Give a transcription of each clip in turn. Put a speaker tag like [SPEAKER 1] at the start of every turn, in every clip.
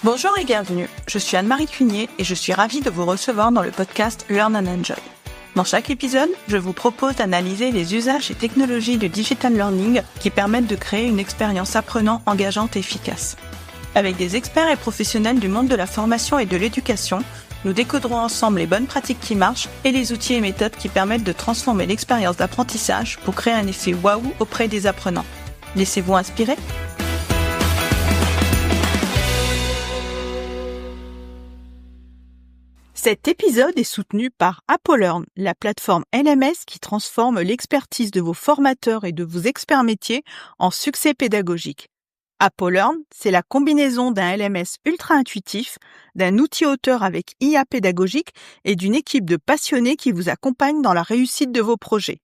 [SPEAKER 1] Bonjour et bienvenue, je suis Anne-Marie Cunier et je suis ravie de vous recevoir dans le podcast Learn and Enjoy. Dans chaque épisode, je vous propose d'analyser les usages et technologies du digital learning qui permettent de créer une expérience apprenant engageante et efficace. Avec des experts et professionnels du monde de la formation et de l'éducation, nous décoderons ensemble les bonnes pratiques qui marchent et les outils et méthodes qui permettent de transformer l'expérience d'apprentissage pour créer un effet waouh auprès des apprenants. Laissez-vous inspirer. Cet épisode est soutenu par AppleLearn, la plateforme LMS qui transforme l'expertise de vos formateurs et de vos experts métiers en succès pédagogique. AppleLearn, c'est la combinaison d'un LMS ultra intuitif, d'un outil auteur avec IA pédagogique et d'une équipe de passionnés qui vous accompagnent dans la réussite de vos projets.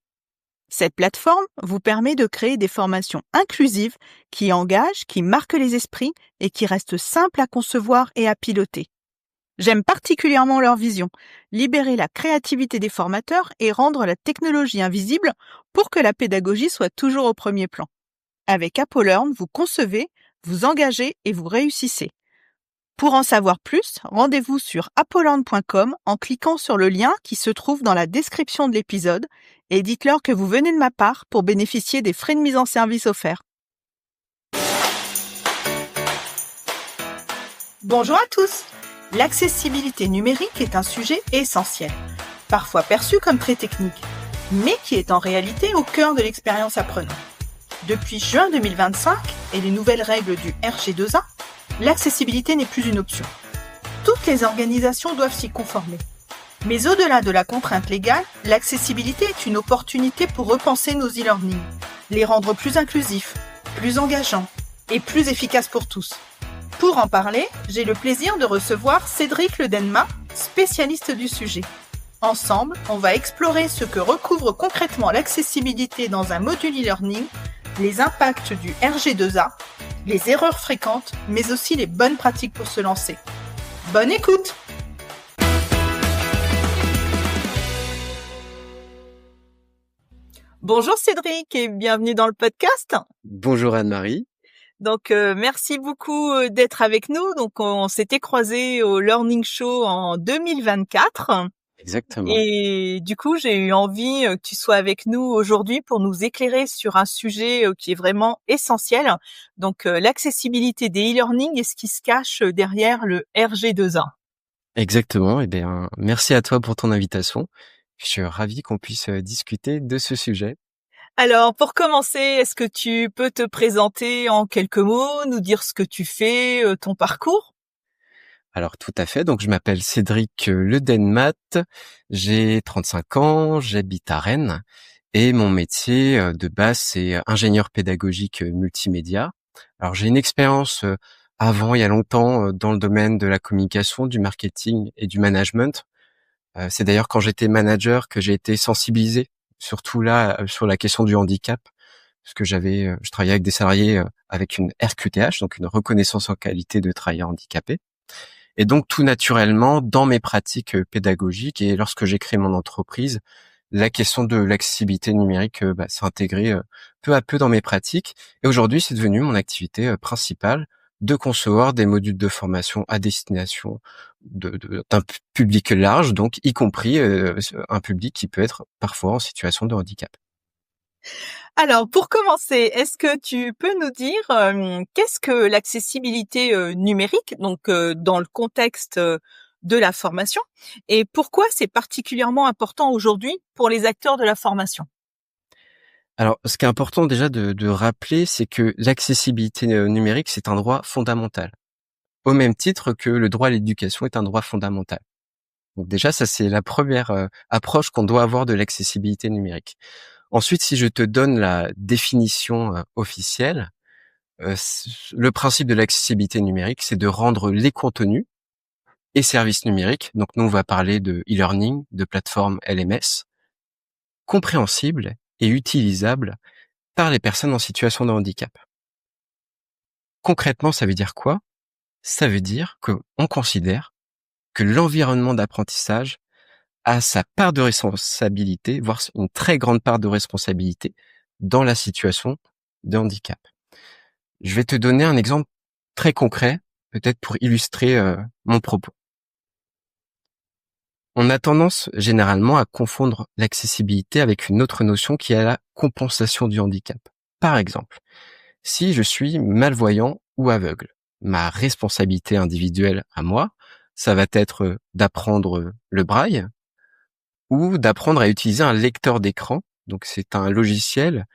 [SPEAKER 1] Cette plateforme vous permet de créer des formations inclusives qui engagent, qui marquent les esprits et qui restent simples à concevoir et à piloter. J'aime particulièrement leur vision, libérer la créativité des formateurs et rendre la technologie invisible pour que la pédagogie soit toujours au premier plan. Avec AppleLearn, vous concevez, vous engagez et vous réussissez. Pour en savoir plus, rendez-vous sur applelearn.com en cliquant sur le lien qui se trouve dans la description de l'épisode et dites-leur que vous venez de ma part pour bénéficier des frais de mise en service offerts. Bonjour à tous! L'accessibilité numérique est un sujet essentiel, parfois perçu comme très technique, mais qui est en réalité au cœur de l'expérience apprenante. Depuis juin 2025 et les nouvelles règles du RG2A, l'accessibilité n'est plus une option. Toutes les organisations doivent s'y conformer. Mais au-delà de la contrainte légale, l'accessibilité est une opportunité pour repenser nos e-learning, les rendre plus inclusifs, plus engageants et plus efficaces pour tous. Pour en parler, j'ai le plaisir de recevoir Cédric Ledenma, spécialiste du sujet. Ensemble, on va explorer ce que recouvre concrètement l'accessibilité dans un module e-learning, les impacts du RG2A, les erreurs fréquentes, mais aussi les bonnes pratiques pour se lancer. Bonne écoute! Bonjour Cédric et bienvenue dans le podcast.
[SPEAKER 2] Bonjour Anne-Marie.
[SPEAKER 1] Donc, merci beaucoup d'être avec nous. Donc, on s'était croisés au Learning Show en 2024.
[SPEAKER 2] Exactement.
[SPEAKER 1] Et du coup, j'ai eu envie que tu sois avec nous aujourd'hui pour nous éclairer sur un sujet qui est vraiment essentiel. Donc, l'accessibilité des e-learning et ce qui se cache derrière le RG2A.
[SPEAKER 2] Exactement. Eh bien, merci à toi pour ton invitation. Je suis ravi qu'on puisse discuter de ce sujet.
[SPEAKER 1] Alors, pour commencer, est-ce que tu peux te présenter en quelques mots, nous dire ce que tu fais, ton parcours?
[SPEAKER 2] Alors, tout à fait. Donc, je m'appelle Cédric Ledenmat. J'ai 35 ans, j'habite à Rennes et mon métier de base, c'est ingénieur pédagogique multimédia. Alors, j'ai une expérience avant, il y a longtemps, dans le domaine de la communication, du marketing et du management. C'est d'ailleurs quand j'étais manager que j'ai été sensibilisé surtout là sur la question du handicap, parce que je travaillais avec des salariés avec une RQTH, donc une reconnaissance en qualité de travailleur handicapé. Et donc tout naturellement, dans mes pratiques pédagogiques et lorsque j'ai créé mon entreprise, la question de l'accessibilité numérique s'est intégrée peu à peu dans mes pratiques. Et aujourd'hui, c'est devenu mon activité principale de concevoir des modules de formation à destination d'un public large, donc y compris un public qui peut être parfois en situation de handicap.
[SPEAKER 1] Alors, pour commencer, est-ce que tu peux nous dire qu'est-ce que l'accessibilité numérique, donc dans le contexte de la formation, et pourquoi c'est particulièrement important aujourd'hui pour les acteurs de la formation?
[SPEAKER 2] Alors, ce qui est important déjà de rappeler, c'est que l'accessibilité numérique, c'est un droit fondamental, au même titre que le droit à l'éducation est un droit fondamental. Donc déjà, ça c'est la première approche qu'on doit avoir de l'accessibilité numérique. Ensuite, si je te donne la définition officielle, le principe de l'accessibilité numérique, c'est de rendre les contenus et services numériques, donc nous on va parler de e-learning, de plateforme LMS, compréhensibles et utilisables par les personnes en situation de handicap. Concrètement, ça veut dire quoi? Ça veut dire qu'on considère que l'environnement d'apprentissage a sa part de responsabilité, voire une très grande part de responsabilité dans la situation de handicap. Je vais te donner un exemple très concret peut-être pour illustrer mon propos. On a tendance généralement à confondre l'accessibilité avec une autre notion qui est la compensation du handicap. Par exemple, si je suis malvoyant ou aveugle, ma responsabilité individuelle à moi, ça va être d'apprendre le braille ou d'apprendre à utiliser un lecteur d'écran. Donc c'est un logiciel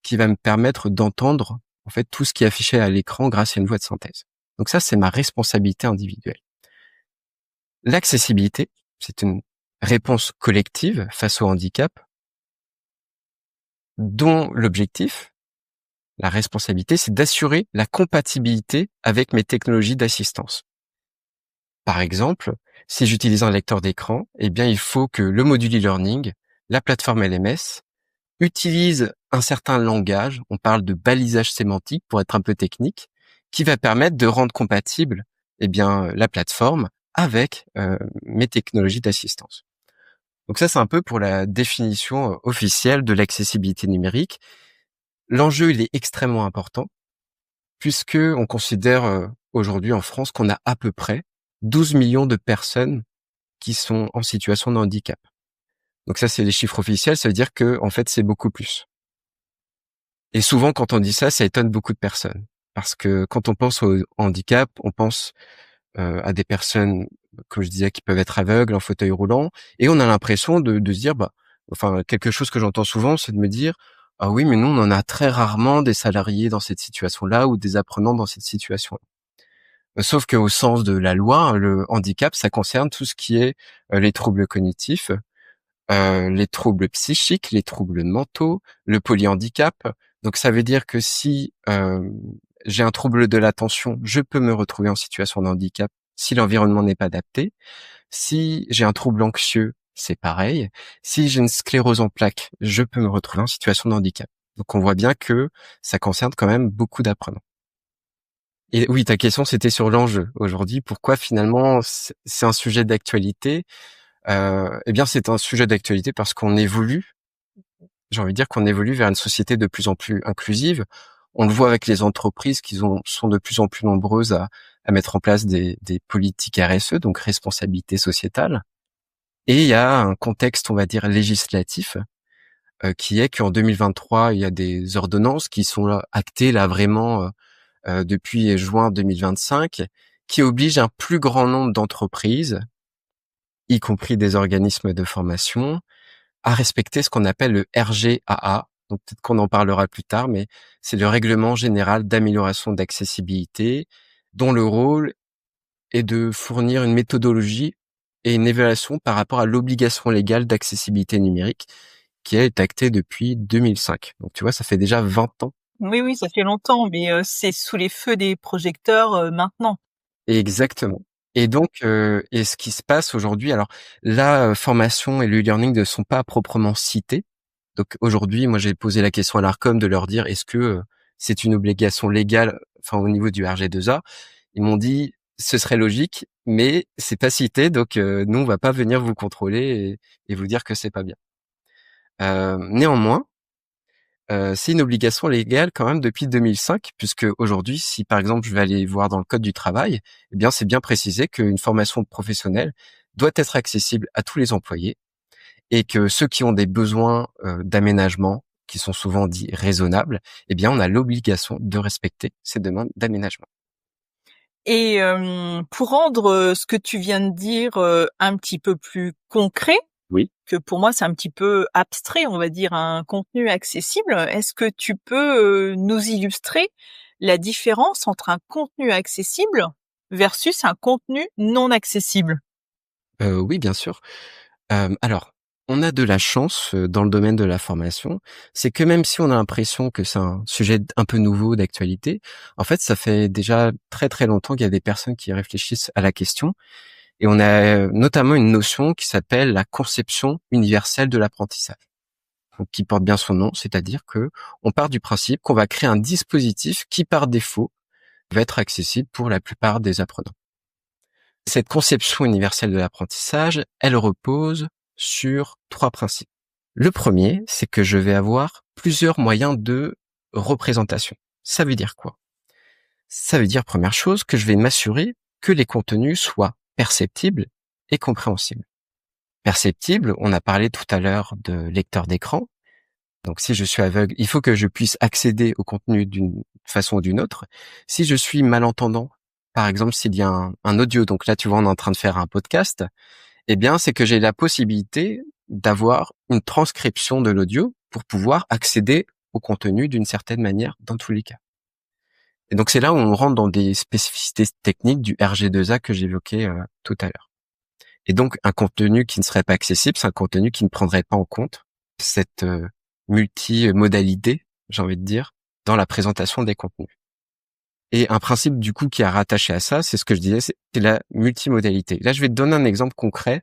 [SPEAKER 2] qui va me permettre d'entendre en fait tout ce qui est affiché à l'écran grâce à une voix de synthèse. Donc ça, c'est ma responsabilité individuelle. L'accessibilité, c'est une réponse collective face au handicap dont l'objectif, la responsabilité, c'est d'assurer la compatibilité avec mes technologies d'assistance. Par exemple, si j'utilise un lecteur d'écran, eh bien, il faut que le module e-learning, la plateforme LMS, utilise un certain langage, on parle de balisage sémantique pour être un peu technique, qui va permettre de rendre compatible, eh bien, la plateforme avec mes technologies d'assistance. Donc ça, c'est un peu pour la définition officielle de l'accessibilité numérique. L'enjeu, il est extrêmement important puisque on considère aujourd'hui en France qu'on a à peu près 12 millions de personnes qui sont en situation de handicap. Donc ça, c'est les chiffres officiels, ça veut dire que en fait, c'est beaucoup plus. Et souvent, quand on dit ça, ça étonne beaucoup de personnes. Parce que quand on pense au handicap, on pense à des personnes, comme je disais, qui peuvent être aveugles, en fauteuil roulant, et on a l'impression de se dire, enfin, quelque chose que j'entends souvent, c'est de me dire, ah oui, mais nous, on en a très rarement des salariés dans cette situation-là ou des apprenants dans cette situation-là. Sauf qu'au sens de la loi, le handicap, ça concerne tout ce qui est les troubles cognitifs, les troubles psychiques, les troubles mentaux, le polyhandicap. Donc ça veut dire que si j'ai un trouble de l'attention, je peux me retrouver en situation de handicap si l'environnement n'est pas adapté. Si j'ai un trouble anxieux, c'est pareil. Si j'ai une sclérose en plaques, je peux me retrouver en situation de handicap. Donc on voit bien que ça concerne quand même beaucoup d'apprenants. Et oui, ta question, c'était sur l'enjeu aujourd'hui. Pourquoi finalement c'est un sujet d'actualité? Eh bien, c'est un sujet d'actualité parce qu'on évolue. J'ai envie de dire qu'on évolue vers une société de plus en plus inclusive. On le voit avec les entreprises qui sont de plus en plus nombreuses à mettre en place des politiques RSE, donc responsabilité sociétale. Et il y a un contexte, on va dire, législatif, qui est qu'en 2023, il y a des ordonnances qui sont là, actées là vraiment depuis juin 2025, qui obligent un plus grand nombre d'entreprises, y compris des organismes de formation, à respecter ce qu'on appelle le RGAA. Donc peut-être qu'on en parlera plus tard, mais c'est le Règlement général d'amélioration d'accessibilité, dont le rôle est de fournir une méthodologie et une évaluation par rapport à l'obligation légale d'accessibilité numérique qui est actée depuis 2005. Donc tu vois, ça fait déjà 20 ans.
[SPEAKER 1] Oui, oui, ça fait longtemps, mais c'est sous les feux des projecteurs maintenant.
[SPEAKER 2] Exactement. Et donc, et ce qui se passe aujourd'hui, alors la formation et le e-learning ne sont pas proprement cités. Donc aujourd'hui, moi j'ai posé la question à l'Arcom de leur dire est-ce que c'est une obligation légale, enfin au niveau du RG2A. Ils m'ont dit ce serait logique, mais c'est pas cité, donc nous on va pas venir vous contrôler et vous dire que c'est pas bien. Néanmoins, c'est une obligation légale quand même depuis 2005, puisque aujourd'hui, si par exemple je vais aller voir dans le code du travail, eh bien c'est bien précisé qu'une formation professionnelle doit être accessible à tous les employés et que ceux qui ont des besoins d'aménagement, qui sont souvent dits raisonnables, eh bien on a l'obligation de respecter ces demandes d'aménagement.
[SPEAKER 1] Et pour rendre ce que tu viens de dire un petit peu plus concret,
[SPEAKER 2] Oui.
[SPEAKER 1] que pour moi c'est un petit peu abstrait, on va dire, un contenu accessible, est-ce que tu peux nous illustrer la différence entre un contenu accessible versus un contenu non accessible?
[SPEAKER 2] Oui, bien sûr. Alors, on a de la chance dans le domaine de la formation, c'est que même si on a l'impression que c'est un sujet un peu nouveau d'actualité, en fait, ça fait déjà très très longtemps qu'il y a des personnes qui réfléchissent à la question. Et on a notamment une notion qui s'appelle la conception universelle de l'apprentissage, donc qui porte bien son nom, c'est-à-dire que on part du principe qu'on va créer un dispositif qui, par défaut, va être accessible pour la plupart des apprenants. Cette conception universelle de l'apprentissage, elle repose sur 3 principes. Le premier, c'est que je vais avoir plusieurs moyens de représentation. Ça veut dire quoi? Ça veut dire, première chose, que je vais m'assurer que les contenus soient perceptibles et compréhensibles. Perceptibles, on a parlé tout à l'heure de lecteur d'écran. Donc si je suis aveugle, il faut que je puisse accéder au contenu d'une façon ou d'une autre. Si je suis malentendant, par exemple s'il y a un audio, donc là tu vois on est en train de faire un podcast, eh bien c'est que j'ai la possibilité d'avoir une transcription de l'audio pour pouvoir accéder au contenu d'une certaine manière dans tous les cas. Et donc c'est là où on rentre dans des spécificités techniques du RG2A que j'évoquais tout à l'heure. Et donc un contenu qui ne serait pas accessible, c'est un contenu qui ne prendrait pas en compte cette multimodalité, j'ai envie de dire, dans la présentation des contenus. Et un principe du coup qui est rattaché à ça, c'est ce que je disais, c'est la multimodalité. Là, je vais te donner un exemple concret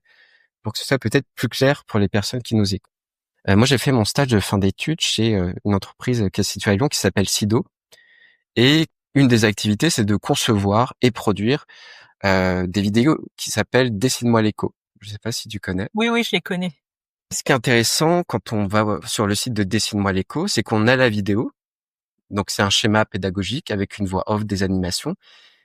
[SPEAKER 2] pour que ce soit peut-être plus clair pour les personnes qui nous écoutent. Moi, j'ai fait mon stage de fin d'études chez une entreprise qui est située à Lyon qui s'appelle Sido. Et une des activités, c'est de concevoir et produire des vidéos qui s'appellent Dessine-moi l'écho. Je sais pas si tu connais.
[SPEAKER 1] Oui, oui, je les connais.
[SPEAKER 2] Ce qui est intéressant quand on va sur le site de Dessine-moi l'écho, c'est qu'on a la vidéo. Donc c'est un schéma pédagogique avec une voix off, des animations,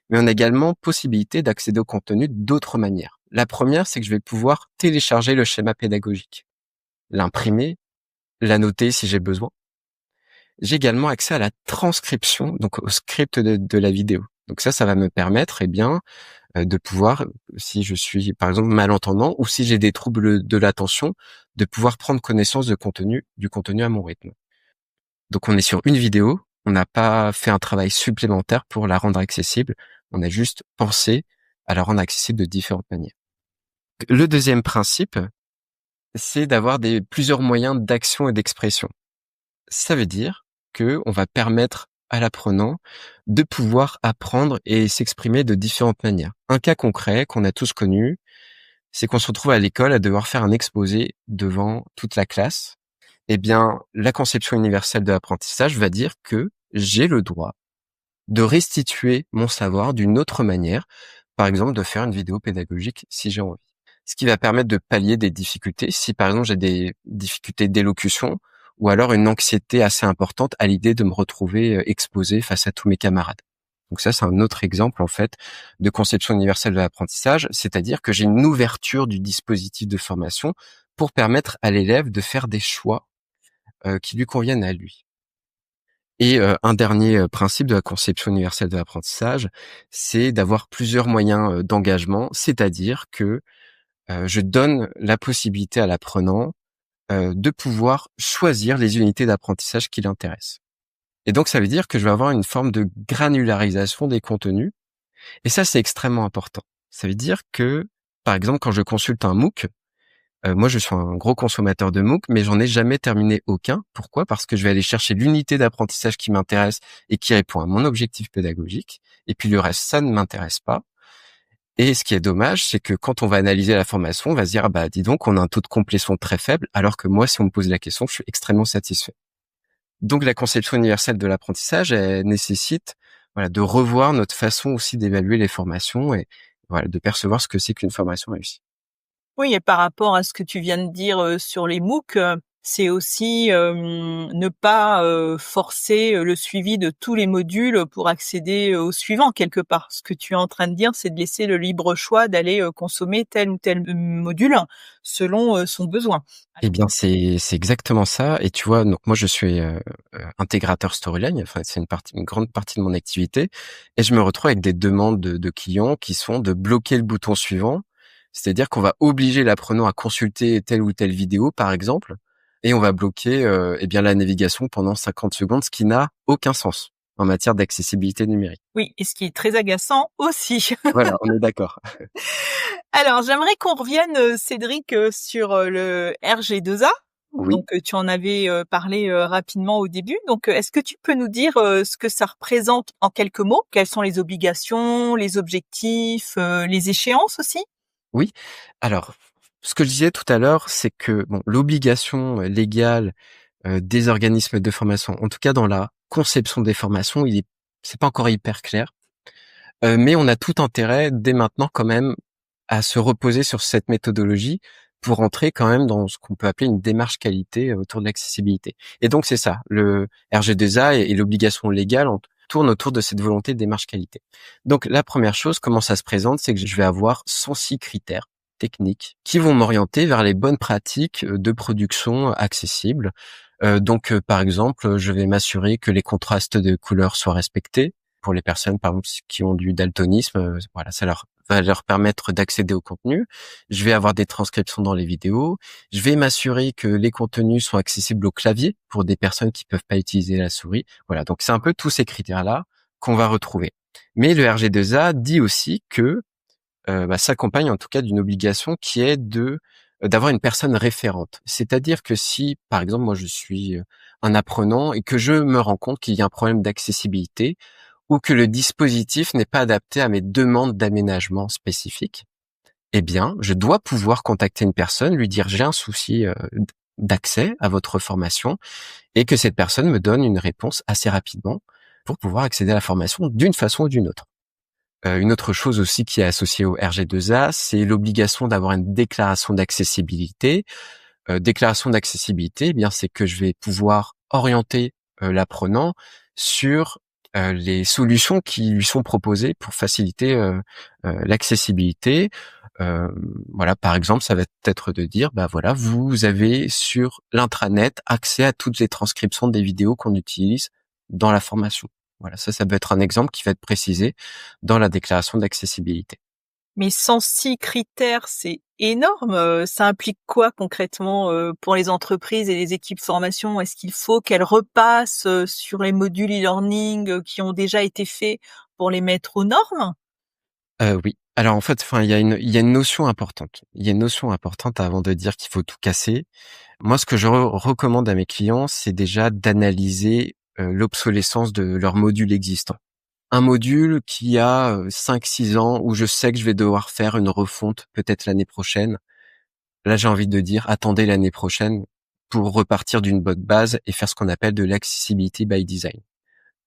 [SPEAKER 2] mais on a également possibilité d'accéder au contenu d'autres manières. La première, c'est que je vais pouvoir télécharger le schéma pédagogique, l'imprimer, l'annoter si j'ai besoin. J'ai également accès à la transcription, donc au script de la vidéo. Donc ça va me permettre, de pouvoir, si je suis par exemple malentendant ou si j'ai des troubles de l'attention, de pouvoir prendre connaissance du contenu à mon rythme. Donc on est sur une vidéo, on n'a pas fait un travail supplémentaire pour la rendre accessible, on a juste pensé à la rendre accessible de différentes manières. Le deuxième principe, c'est d'avoir plusieurs moyens d'action et d'expression. Ça veut dire que on va permettre à l'apprenant de pouvoir apprendre et s'exprimer de différentes manières. Un cas concret qu'on a tous connu, c'est qu'on se retrouve à l'école à devoir faire un exposé devant toute la classe. Eh bien, la conception universelle de l'apprentissage va dire que j'ai le droit de restituer mon savoir d'une autre manière, par exemple de faire une vidéo pédagogique si j'ai envie. Ce qui va permettre de pallier des difficultés, si par exemple j'ai des difficultés d'élocution ou alors une anxiété assez importante à l'idée de me retrouver exposé face à tous mes camarades. Donc ça, c'est un autre exemple en fait de conception universelle de l'apprentissage, c'est-à-dire que j'ai une ouverture du dispositif de formation pour permettre à l'élève de faire des choix qui lui conviennent à lui. Et un dernier principe de la conception universelle de l'apprentissage, c'est d'avoir plusieurs moyens d'engagement, c'est-à-dire que je donne la possibilité à l'apprenant de pouvoir choisir les unités d'apprentissage qui l'intéressent. Et donc ça veut dire que je vais avoir une forme de granularisation des contenus, et ça c'est extrêmement important. Ça veut dire que, par exemple, quand je consulte un MOOC, moi, je suis un gros consommateur de MOOC, mais j'en ai jamais terminé aucun. Pourquoi? Parce que je vais aller chercher l'unité d'apprentissage qui m'intéresse et qui répond à mon objectif pédagogique. Et puis le reste, ça ne m'intéresse pas. Et ce qui est dommage, c'est que quand on va analyser la formation, on va se dire, ah bah, dis donc, on a un taux de complétion très faible, alors que moi, si on me pose la question, je suis extrêmement satisfait. Donc, la conception universelle de l'apprentissage, elle nécessite, voilà, de revoir notre façon aussi d'évaluer les formations et, voilà, de percevoir ce que c'est qu'une formation réussie.
[SPEAKER 1] Oui, et par rapport à ce que tu viens de dire, sur les MOOC, c'est aussi, ne pas, forcer, le suivi de tous les modules pour accéder au suivant quelque part. Ce que tu es en train de dire, c'est de laisser le libre choix d'aller, consommer tel ou tel, module selon, son besoin.
[SPEAKER 2] Eh bien, c'est exactement ça. Et tu vois, donc moi, je suis intégrateur Storyline. Enfin, c'est une grande partie de mon activité. Et je me retrouve avec des demandes de clients qui sont de bloquer le bouton suivant. C'est-à-dire qu'on va obliger l'apprenant à consulter telle ou telle vidéo, par exemple, et on va bloquer eh bien la navigation pendant 50 secondes, ce qui n'a aucun sens en matière d'accessibilité numérique.
[SPEAKER 1] Oui, et ce qui est très agaçant aussi.
[SPEAKER 2] Voilà, on est d'accord.
[SPEAKER 1] Alors, j'aimerais qu'on revienne, Cédric, sur, le RG2A.
[SPEAKER 2] Oui.
[SPEAKER 1] Donc, tu en avais, parlé, rapidement au début. Donc, est-ce que tu peux nous dire, ce que ça représente en quelques mots? Quelles sont les obligations, les objectifs, les échéances aussi?
[SPEAKER 2] Oui. Alors, ce que je disais tout à l'heure, c'est que bon, l'obligation légale des organismes de formation, en tout cas dans la conception des formations, c'est pas encore hyper clair. Mais on a tout intérêt dès maintenant quand même à se reposer sur cette méthodologie pour entrer quand même dans ce qu'on peut appeler une démarche qualité autour de l'accessibilité. Et donc c'est ça, le RG2A et l'obligation légale tourne autour de cette volonté de démarche qualité. Donc la première chose, comment ça se présente, c'est que je vais avoir 106 critères techniques qui vont m'orienter vers les bonnes pratiques de production accessibles. Par exemple, je vais m'assurer que les contrastes de couleurs soient respectés pour les personnes, par exemple, qui ont du daltonisme. Voilà, ça va leur permettre d'accéder au contenu. Je vais avoir des transcriptions dans les vidéos. Je vais m'assurer que les contenus sont accessibles au clavier pour des personnes qui peuvent pas utiliser la souris. Voilà, donc c'est un peu tous ces critères-là qu'on va retrouver. Mais le RG2A dit aussi que s'accompagne en tout cas d'une obligation qui est de d'avoir une personne référente. C'est-à-dire que si, par exemple, moi je suis un apprenant et que je me rends compte qu'il y a un problème d'accessibilité ou que le dispositif n'est pas adapté à mes demandes d'aménagement spécifiques, eh bien, je dois pouvoir contacter une personne, lui dire j'ai un souci d'accès à votre formation et que cette personne me donne une réponse assez rapidement pour pouvoir accéder à la formation d'une façon ou d'une autre. Une autre chose aussi qui est associée au RG2A, c'est l'obligation d'avoir une déclaration d'accessibilité. Déclaration d'accessibilité, eh bien, c'est que je vais pouvoir orienter l'apprenant sur les solutions qui lui sont proposées pour faciliter l'accessibilité. Euh, voilà, par exemple, ça va être de dire, bah voilà, vous avez sur l'intranet accès à toutes les transcriptions des vidéos qu'on utilise dans la formation. Voilà, ça peut être un exemple qui va être précisé dans la déclaration d'accessibilité.
[SPEAKER 1] Mais 106 critères, c'est énorme. Ça implique quoi concrètement pour les entreprises et les équipes formation? Est-ce qu'il faut qu'elles repassent sur les modules e-learning qui ont déjà été faits pour les mettre aux normes?
[SPEAKER 2] Oui. Alors en fait, enfin, il y a une notion importante. Il y a une notion importante avant de dire qu'il faut tout casser. Moi, ce que je recommande à mes clients, c'est déjà d'analyser l'obsolescence de leur module existant. Un module qui a 5-6 ans où je sais que je vais devoir faire une refonte peut-être l'année prochaine. Là, j'ai envie de dire attendez l'année prochaine pour repartir d'une bonne base et faire ce qu'on appelle de l'accessibility by design.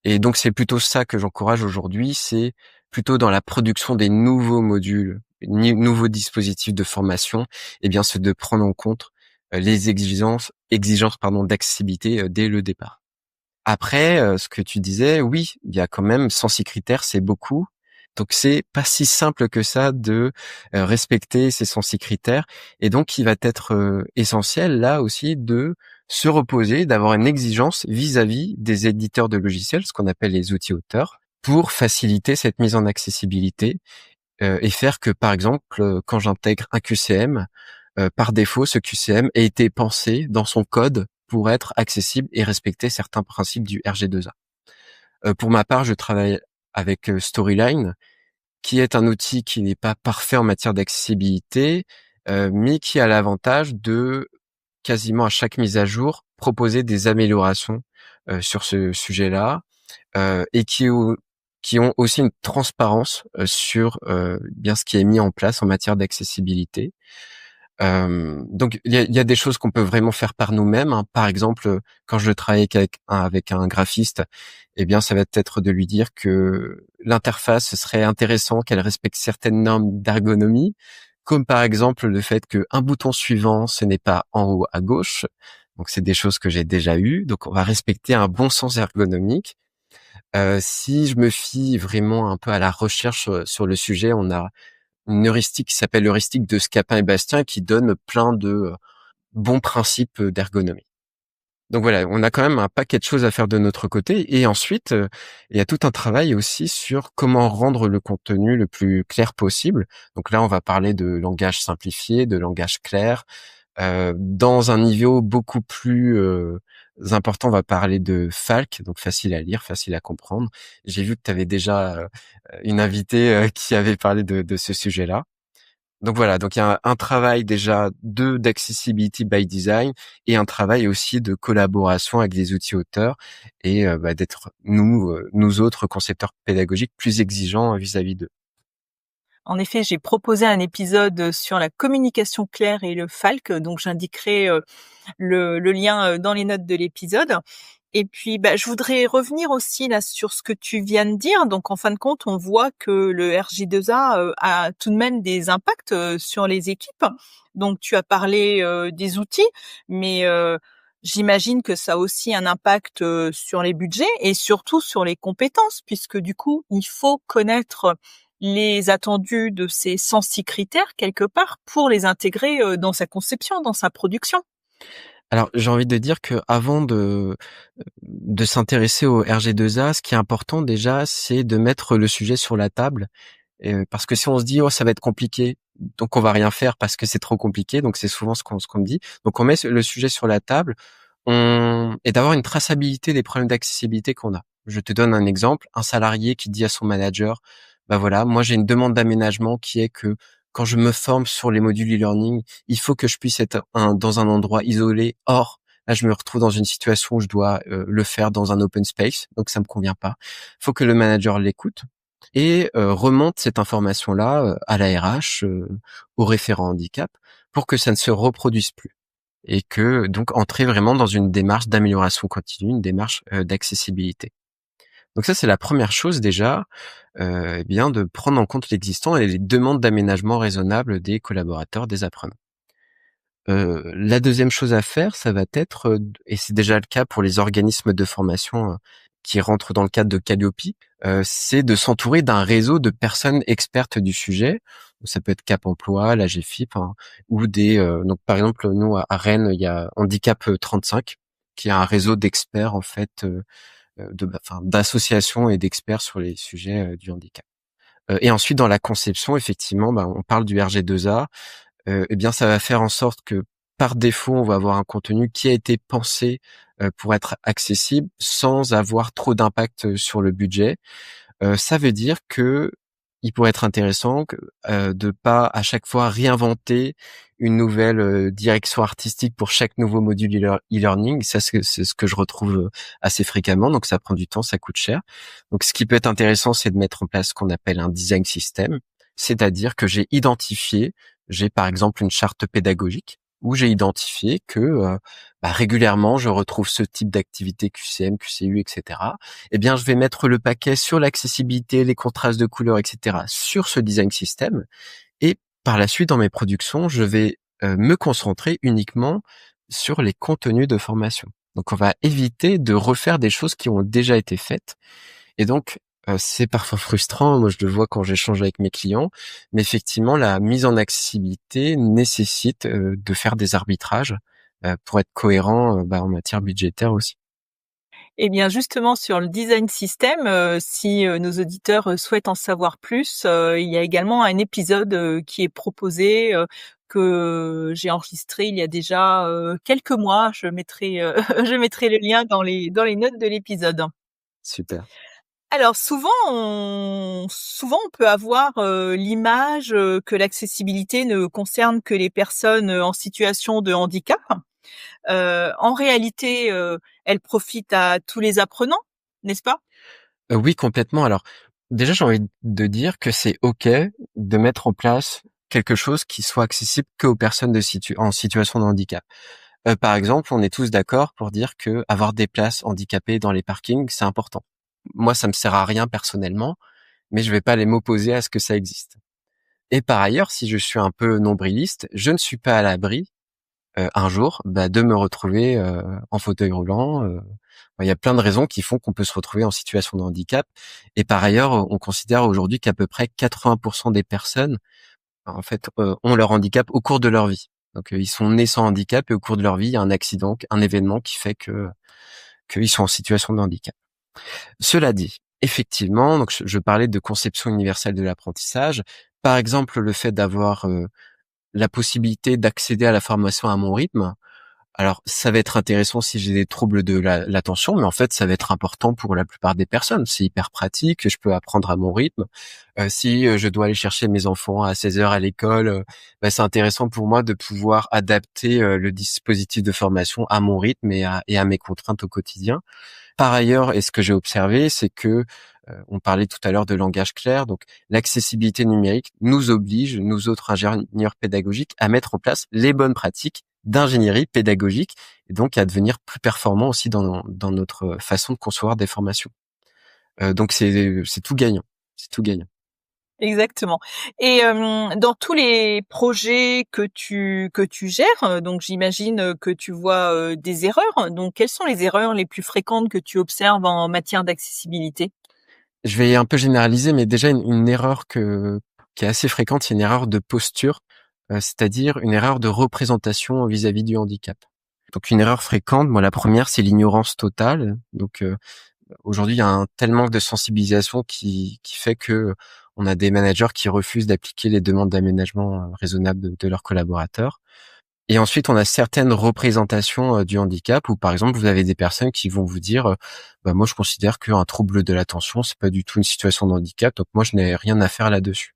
[SPEAKER 2] Et donc, c'est plutôt ça que j'encourage aujourd'hui, c'est plutôt dans la production des nouveaux modules, nouveaux dispositifs de formation, eh bien, c'est de prendre en compte les exigences pardon, d'accessibilité dès le départ. Après, ce que tu disais, oui, il y a quand même 106 critères, c'est beaucoup. Donc c'est pas si simple que ça de respecter ces 106 critères. Et donc il va être essentiel là aussi de se reposer, d'avoir une exigence vis-à-vis des éditeurs de logiciels, ce qu'on appelle les outils auteurs, pour faciliter cette mise en accessibilité et faire que par exemple quand j'intègre un QCM, par défaut ce QCM ait été pensé dans son code pour être accessible et respecter certains principes du RG2A. Pour ma part, je travaille avec Storyline, qui est un outil qui n'est pas parfait en matière d'accessibilité, mais qui a l'avantage de quasiment à chaque mise à jour proposer des améliorations sur ce sujet-là et qui ont aussi une transparence sur bien ce qui est mis en place en matière d'accessibilité. Donc il y a des choses qu'on peut vraiment faire par nous-mêmes, hein. Par exemple, quand je travaille avec un graphiste, eh bien ça va être de lui dire que l'interface ce serait intéressant qu'elle respecte certaines normes d'ergonomie, comme par exemple le fait qu'un bouton suivant ce n'est pas en haut à gauche. Donc c'est des choses que j'ai déjà eues. Donc on va respecter un bon sens ergonomique. Si je me fie vraiment un peu à la recherche sur le sujet, on a une heuristique qui s'appelle l'heuristique de Scapin et Bastien qui donne plein de bons principes d'ergonomie. Donc voilà, on a quand même un paquet de choses à faire de notre côté. Et ensuite, il y a tout un travail aussi sur comment rendre le contenu le plus clair possible. Donc là, on va parler de langage simplifié, de langage clair. Dans un niveau beaucoup plus important, on va parler de FALC, donc facile à lire, facile à comprendre. J'ai vu que tu avais déjà une invitée qui avait parlé de ce sujet-là. Donc voilà, donc il y a un travail déjà d'accessibility by design et un travail aussi de collaboration avec des outils auteurs et d'être nous autres concepteurs pédagogiques plus exigeants vis-à-vis d'eux.
[SPEAKER 1] En effet, j'ai proposé un épisode sur la communication claire et le FALC, donc j'indiquerai le lien dans les notes de l'épisode. Et puis, je voudrais revenir aussi là sur ce que tu viens de dire. Donc, en fin de compte, on voit que le RJ2A a tout de même des impacts sur les équipes. Donc, tu as parlé des outils, mais J'imagine que ça a aussi un impact, sur les budgets et surtout sur les compétences puisque du coup, il faut connaître les attendus de ces 106 critères quelque part pour les intégrer, dans sa conception, dans sa production.
[SPEAKER 2] Alors, j'ai envie de dire que avant de s'intéresser au RG2A, ce qui est important déjà, c'est de mettre le sujet sur la table. Parce que si on se dit oh ça va être compliqué, donc on va rien faire parce que c'est trop compliqué, donc c'est souvent ce qu'on me dit. Donc on met le sujet sur la table, et d'avoir une traçabilité des problèmes d'accessibilité qu'on a. Je te donne un exemple, un salarié qui dit à son manager, bah voilà, moi j'ai une demande d'aménagement qui est que quand je me forme sur les modules e-learning, il faut que je puisse être dans un endroit isolé. Or, là, je me retrouve dans une situation où je dois le faire dans un open space, donc ça me convient pas. Il faut que le manager l'écoute et remonte cette information-là à la RH, au référent handicap, pour que ça ne se reproduise plus et que donc entrer vraiment dans une démarche d'amélioration continue, une démarche d'accessibilité. Donc ça, c'est la première chose déjà, eh bien de prendre en compte l'existant et les demandes d'aménagement raisonnables des collaborateurs, des apprenants. La deuxième chose à faire, ça va être, et c'est déjà le cas pour les organismes de formation qui rentrent dans le cadre de Calliope, c'est de s'entourer d'un réseau de personnes expertes du sujet. Ça peut être Cap Emploi, la GFIP, hein, ou donc par exemple nous à Rennes, il y a Handicap 35, qui est un réseau d'experts en fait, d'associations et d'experts sur les sujets du handicap. Et ensuite dans la conception, effectivement, on parle du RG2A. Eh bien, ça va faire en sorte que par défaut, on va avoir un contenu qui a été pensé pour être accessible sans avoir trop d'impact sur le budget. Ça veut dire que il pourrait être intéressant de pas à chaque fois réinventer une nouvelle direction artistique pour chaque nouveau module e-learning. Ça, c'est ce que je retrouve assez fréquemment. Donc, ça prend du temps, ça coûte cher. Donc, ce qui peut être intéressant, c'est de mettre en place ce qu'on appelle un design system, c'est-à-dire que j'ai par exemple une charte pédagogique où j'ai identifié que régulièrement, je retrouve ce type d'activité QCM, QCU, etc. Eh bien, je vais mettre le paquet sur l'accessibilité, les contrastes de couleurs, etc. sur ce design system. Et par la suite, dans mes productions, je vais me concentrer uniquement sur les contenus de formation. Donc, on va éviter de refaire des choses qui ont déjà été faites. Et donc, c'est parfois frustrant. Moi, je le vois quand j'échange avec mes clients. Mais effectivement, la mise en accessibilité nécessite de faire des arbitrages pour être cohérent en matière budgétaire aussi.
[SPEAKER 1] Eh bien, justement, sur le design system, si nos auditeurs souhaitent en savoir plus, il y a également un épisode qui est proposé, que j'ai enregistré il y a déjà quelques mois. Je mettrai, je mettrai le lien dans les notes de l'épisode.
[SPEAKER 2] Super.
[SPEAKER 1] Alors souvent on peut avoir, l'image, que l'accessibilité ne concerne que les personnes, en situation de handicap. En réalité, elle profite à tous les apprenants, n'est-ce pas?
[SPEAKER 2] Oui, complètement. Alors, déjà, j'ai envie de dire que c'est OK de mettre en place quelque chose qui soit accessible qu'aux personnes en situation de handicap. Par exemple, on est tous d'accord pour dire que avoir des places handicapées dans les parkings, c'est important. Moi, ça me sert à rien personnellement, mais je vais pas aller m'opposer à ce que ça existe. Et par ailleurs, si je suis un peu nombriliste, je ne suis pas à l'abri un jour, de me retrouver en fauteuil roulant. Il y a plein de raisons qui font qu'on peut se retrouver en situation de handicap. Et par ailleurs, on considère aujourd'hui qu'à peu près 80% des personnes, en fait, ont leur handicap au cours de leur vie. Donc, ils sont nés sans handicap et au cours de leur vie, il y a un accident, un événement qui fait que qu'ils sont en situation de handicap. Cela dit, effectivement, donc je parlais de conception universelle de l'apprentissage. Par exemple, le fait d'avoir la possibilité d'accéder à la formation à mon rythme. Alors, ça va être intéressant si j'ai des troubles de l'attention, mais en fait, ça va être important pour la plupart des personnes. C'est hyper pratique, je peux apprendre à mon rythme. Si je dois aller chercher mes enfants à 16 heures à l'école, c'est intéressant pour moi de pouvoir adapter le dispositif de formation à mon rythme et à mes contraintes au quotidien. Par ailleurs, et ce que j'ai observé, c'est que on parlait tout à l'heure de langage clair, donc l'accessibilité numérique nous oblige, nous autres ingénieurs pédagogiques, à mettre en place les bonnes pratiques d'ingénierie pédagogique et donc à devenir plus performants aussi dans notre façon de concevoir des formations. Donc c'est tout gagnant, c'est tout gagnant.
[SPEAKER 1] Exactement. Et dans tous les projets que tu gères, donc j'imagine que tu vois des erreurs. Donc, quelles sont les erreurs les plus fréquentes que tu observes en matière d'accessibilité?
[SPEAKER 2] Je vais un peu généraliser, mais déjà une erreur qui est assez fréquente, c'est une erreur de posture, c'est-à-dire une erreur de représentation vis-à-vis du handicap. Donc une erreur fréquente, moi la première, c'est l'ignorance totale. Donc aujourd'hui, il y a un tel manque de sensibilisation qui fait que on a des managers qui refusent d'appliquer les demandes d'aménagement raisonnables de leurs collaborateurs. Et ensuite, on a certaines représentations du handicap où, par exemple, vous avez des personnes qui vont vous dire, bah, moi, je considère qu'un trouble de l'attention, c'est pas du tout une situation de handicap, donc moi, je n'ai rien à faire là-dessus.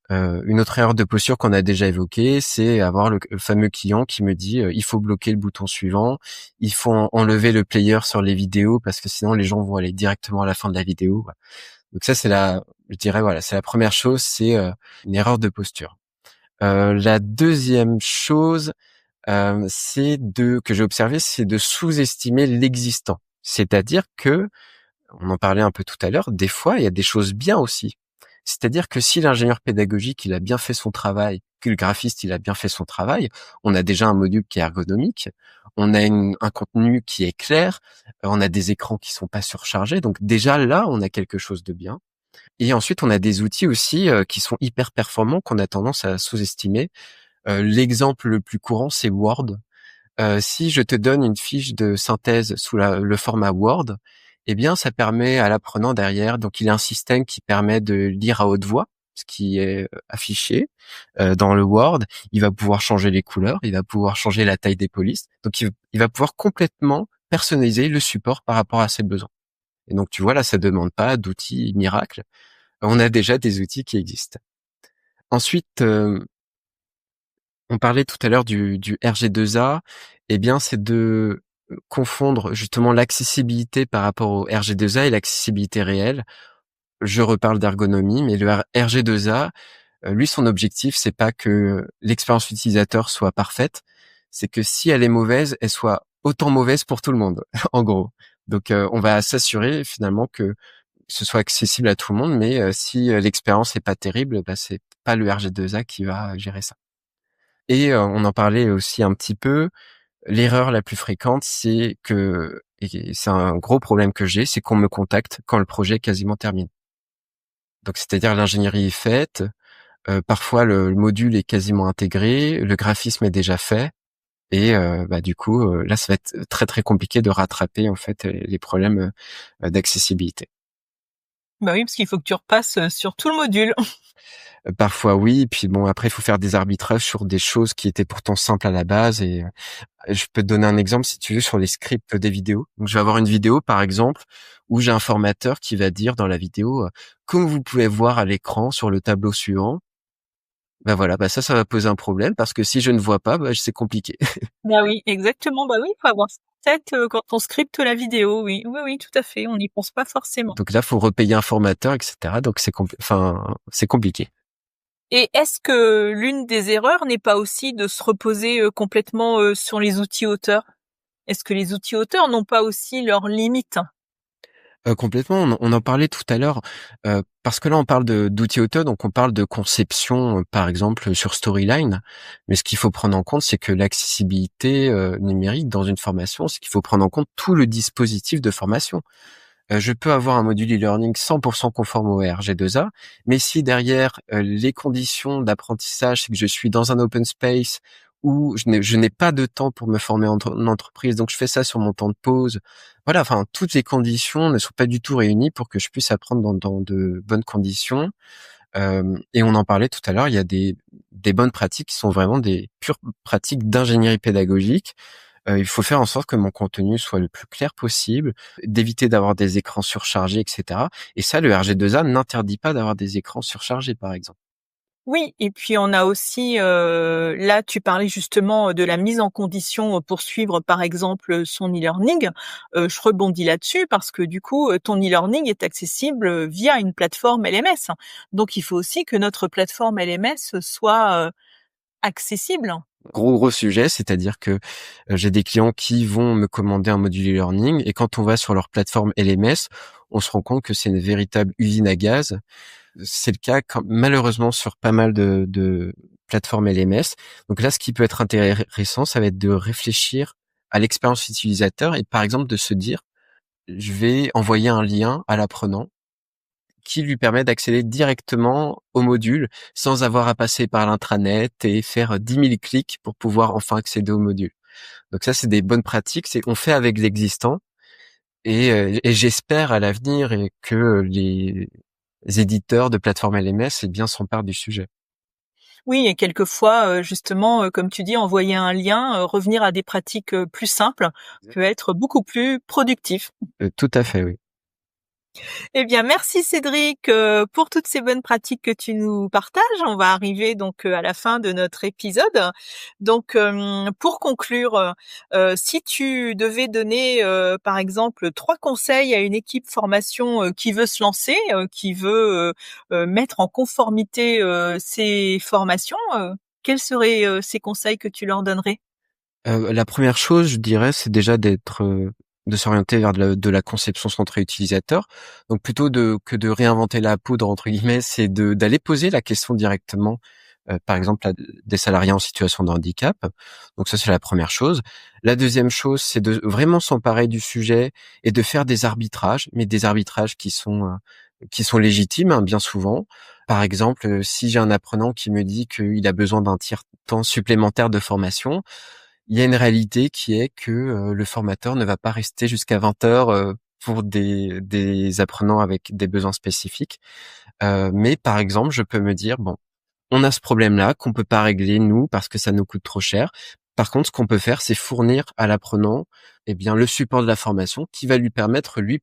[SPEAKER 2] Une autre erreur de posture qu'on a déjà évoquée, c'est avoir le fameux client qui me dit, il faut bloquer le bouton suivant, il faut enlever le player sur les vidéos parce que sinon les gens vont aller directement à la fin de la vidéo. Voilà. Donc ça, je dirais, voilà, c'est la première chose, c'est une erreur de posture. La deuxième chose, que j'ai observé, c'est de sous-estimer l'existant. C'est-à-dire que, on en parlait un peu tout à l'heure, des fois, il y a des choses bien aussi. C'est-à-dire que si l'ingénieur pédagogique, il a bien fait son travail, que le graphiste, il a bien fait son travail, on a déjà un module qui est ergonomique, on a un contenu qui est clair, on a des écrans qui sont pas surchargés, donc déjà là, on a quelque chose de bien. Et ensuite, on a des outils aussi qui sont hyper performants qu'on a tendance à sous-estimer. L'exemple le plus courant, c'est Word. Si je te donne une fiche de synthèse sous le format Word, eh bien, ça permet à l'apprenant derrière, donc il y a un système qui permet de lire à haute voix ce qui est affiché dans le Word. Il va pouvoir changer les couleurs, il va pouvoir changer la taille des polices. Donc, il va pouvoir complètement personnaliser le support par rapport à ses besoins. Et donc, tu vois, là, ça demande pas d'outils miracles. On a déjà des outils qui existent. Ensuite, on parlait tout à l'heure du RG2A. Eh bien, c'est de confondre justement l'accessibilité par rapport au RG2A et l'accessibilité réelle. Je reparle d'ergonomie, mais le RG2A, lui, son objectif, c'est pas que l'expérience utilisateur soit parfaite, c'est que si elle est mauvaise, elle soit autant mauvaise pour tout le monde, en gros. Donc, on va s'assurer finalement que ce soit accessible à tout le monde, mais si l'expérience est pas terrible, bah, c'est pas le RG2A qui va gérer ça. Et on en parlait aussi un petit peu, l'erreur la plus fréquente, et c'est un gros problème que j'ai, c'est qu'on me contacte quand le projet est quasiment terminé. Donc c'est-à-dire l'ingénierie est faite, parfois le module est quasiment intégré, le graphisme est déjà fait et bah, du coup, là, ça va être très, très compliqué de rattraper en fait les problèmes d'accessibilité.
[SPEAKER 1] Bah oui, parce qu'il faut que tu repasses sur tout le module.
[SPEAKER 2] Parfois oui, puis bon après il faut faire des arbitrages sur des choses qui étaient pourtant simples à la base et je peux te donner un exemple si tu veux sur les scripts des vidéos. Donc je vais avoir une vidéo par exemple où j'ai un formateur qui va dire dans la vidéo comme vous pouvez voir à l'écran sur le tableau suivant, bah voilà, bah ça va poser un problème parce que si je ne vois pas, bah c'est compliqué.
[SPEAKER 1] Bah oui, exactement. Bah oui, il faut avoir ça en tête quand on scripte la vidéo. Oui, oui, oui, tout à fait. On n'y pense pas forcément.
[SPEAKER 2] Donc là faut repayer un formateur etc. Donc c'est compliqué.
[SPEAKER 1] Et est-ce que l'une des erreurs n'est pas aussi de se reposer complètement sur les outils auteurs? Est-ce que les outils auteurs n'ont pas aussi leurs limites?
[SPEAKER 2] Complètement, on en parlait tout à l'heure, parce que là on parle d'outils auto, donc on parle de conception, par exemple sur Storyline. Mais ce qu'il faut prendre en compte, c'est que l'accessibilité numérique dans une formation, c'est qu'il faut prendre en compte tout le dispositif de formation. Je peux avoir un module e-learning 100% conforme au RG2A, mais si derrière les conditions d'apprentissage, c'est que je suis dans un open space où je n'ai pas de temps pour me former en entreprise, donc je fais ça sur mon temps de pause. Voilà, enfin toutes les conditions ne sont pas du tout réunies pour que je puisse apprendre dans de bonnes conditions. Et on en parlait tout à l'heure, il y a des bonnes pratiques qui sont vraiment des pures pratiques d'ingénierie pédagogique. Il faut faire en sorte que mon contenu soit le plus clair possible, d'éviter d'avoir des écrans surchargés, etc. Et ça, le RG2A n'interdit pas d'avoir des écrans surchargés, par exemple.
[SPEAKER 1] Oui, et puis on a aussi, là tu parlais justement de la mise en condition pour suivre par exemple son e-learning. Je rebondis là-dessus parce que du coup, ton e-learning est accessible via une plateforme LMS. Donc il faut aussi que notre plateforme LMS soit accessible.
[SPEAKER 2] Gros sujet, c'est-à-dire que j'ai des clients qui vont me commander un module e-learning et quand on va sur leur plateforme LMS, on se rend compte que c'est une véritable usine à gaz. c'est le cas malheureusement sur pas mal de plateformes LMS. Donc là, ce qui peut être intéressant, ça va être de réfléchir à l'expérience utilisateur et par exemple de se dire, je vais envoyer un lien à l'apprenant qui lui permet d'accéder directement au module sans avoir à passer par l'intranet et faire 10 000 clics pour pouvoir enfin accéder au module. Donc ça, c'est des bonnes pratiques, c'est qu'on fait avec l'existant et j'espère à l'avenir que les éditeurs de plateformes LMS eh bien s'emparent du sujet.
[SPEAKER 1] Oui, et quelquefois, justement, comme tu dis, envoyer un lien, revenir à des pratiques, plus simples peut être beaucoup plus productif.
[SPEAKER 2] Tout à fait, oui.
[SPEAKER 1] Eh bien, merci Cédric, pour toutes ces bonnes pratiques que tu nous partages. On va arriver donc, à la fin de notre épisode. Donc, pour conclure, si tu devais donner, par exemple, 3 conseils à une équipe formation, qui veut se lancer, qui veut, mettre en conformité, ses formations, quels seraient, ces conseils que tu leur donnerais?
[SPEAKER 2] La première chose, je dirais, c'est déjà de s'orienter vers de la conception centrée utilisateur. Donc plutôt que de réinventer la poudre entre guillemets, c'est d'aller poser la question directement, par exemple à des salariés en situation de handicap. Donc ça, c'est la première chose. La deuxième chose, c'est de vraiment s'emparer du sujet et de faire des arbitrages, mais des arbitrages qui sont légitimes, hein, bien souvent. Par exemple, si j'ai un apprenant qui me dit qu'il a besoin d'un tiers-temps supplémentaire de formation, il y a une réalité qui est que le formateur ne va pas rester jusqu'à 20 heures pour des apprenants avec des besoins spécifiques. Mais par exemple, je peux me dire bon, on a ce problème-là qu'on peut pas régler nous parce que ça nous coûte trop cher. Par contre, ce qu'on peut faire, c'est fournir à l'apprenant eh bien le support de la formation qui va lui permettre lui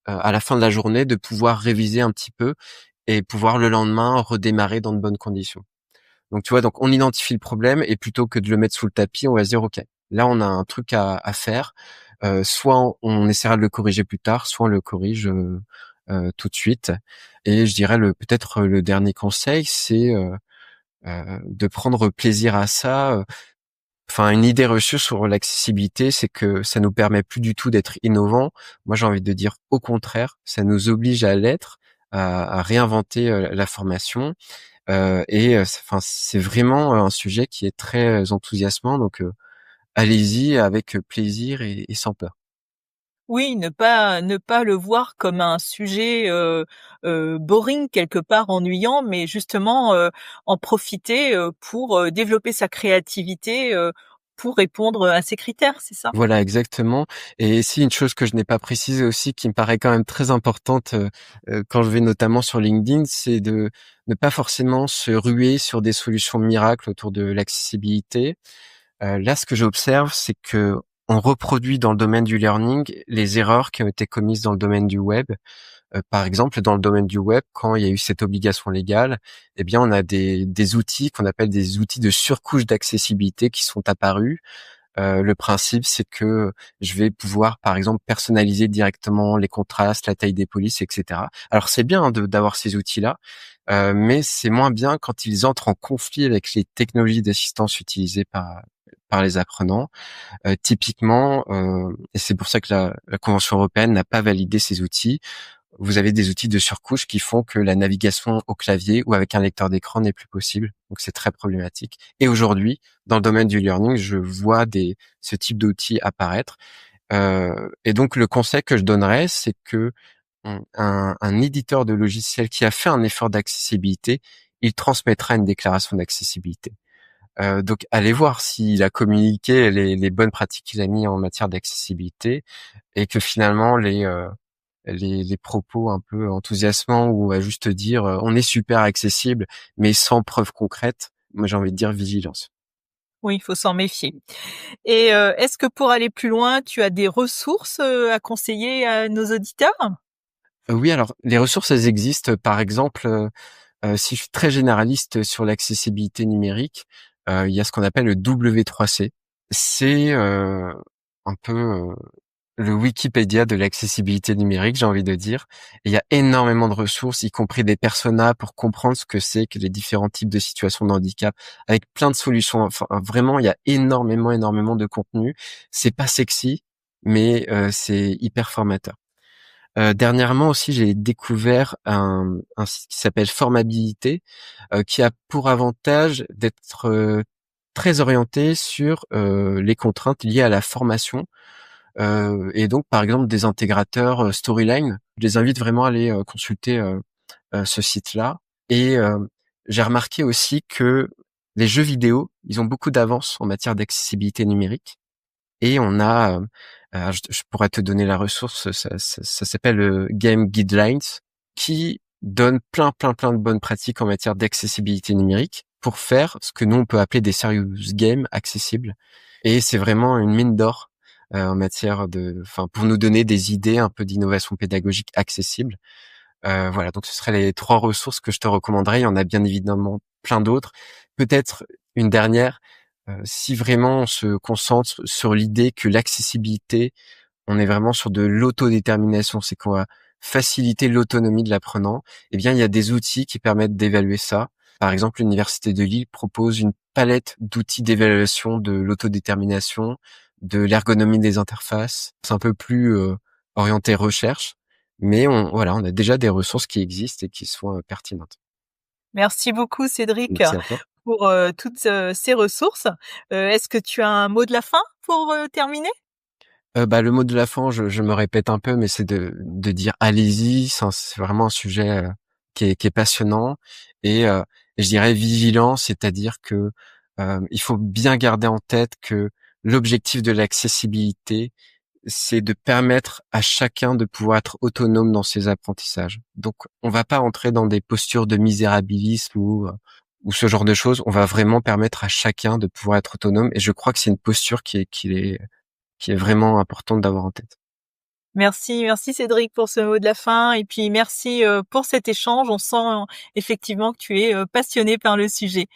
[SPEAKER 2] à la fin de la journée de pouvoir réviser un petit peu et pouvoir le lendemain redémarrer dans de bonnes conditions. Donc tu vois, donc on identifie le problème et plutôt que de le mettre sous le tapis, on va se dire ok, là on a un truc à faire. Soit on essaiera de le corriger plus tard, soit on le corrige tout de suite. Et je dirais peut-être le dernier conseil, c'est de prendre plaisir à ça. Enfin, une idée reçue sur l'accessibilité, c'est que ça nous permet plus du tout d'être innovant. Moi, j'ai envie de dire au contraire, ça nous oblige à l'être, à réinventer la formation. Enfin, c'est vraiment un sujet qui est très enthousiasmant. Donc, allez-y avec plaisir et sans peur.
[SPEAKER 1] Oui, ne pas le voir comme un sujet, boring, quelque part ennuyant, mais justement, en profiter, pour, développer sa créativité, pour répondre à ces critères, c'est ça?
[SPEAKER 2] Voilà, exactement. Et si une chose que je n'ai pas précisée aussi, qui me paraît quand même très importante, quand je vais notamment sur LinkedIn, c'est de ne pas forcément se ruer sur des solutions miracles autour de l'accessibilité. Là, ce que j'observe, c'est que on reproduit dans le domaine du learning les erreurs qui ont été commises dans le domaine du web. Par exemple, dans le domaine du web, quand il y a eu cette obligation légale, eh bien, on a des outils qu'on appelle des outils de surcouche d'accessibilité qui sont apparus. Le principe, c'est que je vais pouvoir, par exemple, personnaliser directement les contrastes, la taille des polices, etc. Alors, c'est bien hein, d'avoir ces outils-là, mais c'est moins bien quand ils entrent en conflit avec les technologies d'assistance utilisées par les apprenants. Typiquement, et c'est pour ça que la Convention européenne n'a pas validé ces outils, vous avez des outils de surcouche qui font que la navigation au clavier ou avec un lecteur d'écran n'est plus possible. Donc c'est très problématique. Et aujourd'hui, dans le domaine du learning, je vois ce type d'outils apparaître. Et donc le conseil que je donnerais, c'est que un éditeur de logiciels qui a fait un effort d'accessibilité, il transmettra une déclaration d'accessibilité. Donc allez voir s'il a communiqué les bonnes pratiques qu'il a mis en matière d'accessibilité et que finalement les propos un peu enthousiasmants ou à juste dire on est super accessible mais sans preuve concrète, moi j'ai envie de dire vigilance.
[SPEAKER 1] Oui, il faut s'en méfier. Et est-ce que pour aller plus loin, tu as des ressources, à conseiller à nos auditeurs?
[SPEAKER 2] Oui, alors les ressources elles existent. Par exemple, si je suis très généraliste sur l'accessibilité numérique, il y a ce qu'on appelle le W3C. C'est un peu le Wikipédia de l'accessibilité numérique, j'ai envie de dire. Et il y a énormément de ressources, y compris des personas pour comprendre ce que c'est que les différents types de situations de handicap, avec plein de solutions. Enfin, vraiment, il y a énormément de contenu. C'est pas sexy, mais c'est hyper formateur. Dernièrement aussi, j'ai découvert un site qui s'appelle Formabilité, qui a pour avantage d'être très orienté sur les contraintes liées à la formation. Et donc, par exemple, des intégrateurs Storyline, je les invite vraiment à aller consulter ce site-là. Et j'ai remarqué aussi que les jeux vidéo, ils ont beaucoup d'avance en matière d'accessibilité numérique. Et on a, je pourrais te donner la ressource, ça s'appelle Game Guidelines, qui donne plein de bonnes pratiques en matière d'accessibilité numérique pour faire ce que nous on peut appeler des serious games accessibles. Et c'est vraiment une mine d'or en matière pour nous donner des idées un peu d'innovation pédagogique accessible. Voilà, donc ce seraient les 3 ressources que je te recommanderais. Il y en a bien évidemment plein d'autres. Peut-être une dernière, si vraiment on se concentre sur l'idée que l'accessibilité, on est vraiment sur de l'autodétermination, c'est qu'on va faciliter l'autonomie de l'apprenant, eh bien il y a des outils qui permettent d'évaluer ça. Par exemple, l'Université de Lille propose une palette d'outils d'évaluation de l'autodétermination, de l'ergonomie des interfaces. C'est un peu plus orienté recherche, mais on a déjà des ressources qui existent et qui sont pertinentes.
[SPEAKER 1] Merci beaucoup Cédric
[SPEAKER 2] Merci à toi.
[SPEAKER 1] pour toutes ces ressources. Est-ce que tu as un mot de la fin pour terminer?
[SPEAKER 2] Le mot de la fin, je me répète un peu, mais c'est de dire allez-y. C'est vraiment un sujet qui est passionnant et je dirais vigilant, c'est-à-dire que il faut bien garder en tête que l'objectif de l'accessibilité, c'est de permettre à chacun de pouvoir être autonome dans ses apprentissages. Donc, on va pas entrer dans des postures de misérabilisme ou ce genre de choses. On va vraiment permettre à chacun de pouvoir être autonome. Et je crois que c'est une posture qui est vraiment importante d'avoir en tête.
[SPEAKER 1] Merci Cédric pour ce mot de la fin et puis merci pour cet échange. On sent effectivement que tu es passionné par le sujet.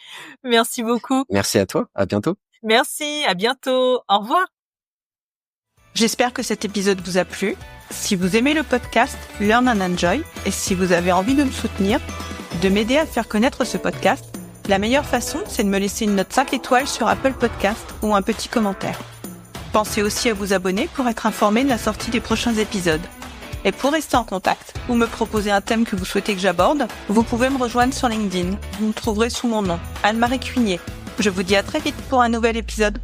[SPEAKER 1] Merci beaucoup.
[SPEAKER 2] Merci à toi. À bientôt.
[SPEAKER 1] Merci, à bientôt. Au revoir. J'espère que cet épisode vous a plu. Si vous aimez le podcast Learn and Enjoy et si vous avez envie de me soutenir, de m'aider à faire connaître ce podcast, la meilleure façon, c'est de me laisser une note 5 étoiles sur Apple Podcast ou un petit commentaire. Pensez aussi à vous abonner pour être informé de la sortie des prochains épisodes. Et pour rester en contact ou me proposer un thème que vous souhaitez que j'aborde, vous pouvez me rejoindre sur LinkedIn. Vous me trouverez sous mon nom, Anne-Marie Cuinier. Je vous dis à très vite pour un nouvel épisode.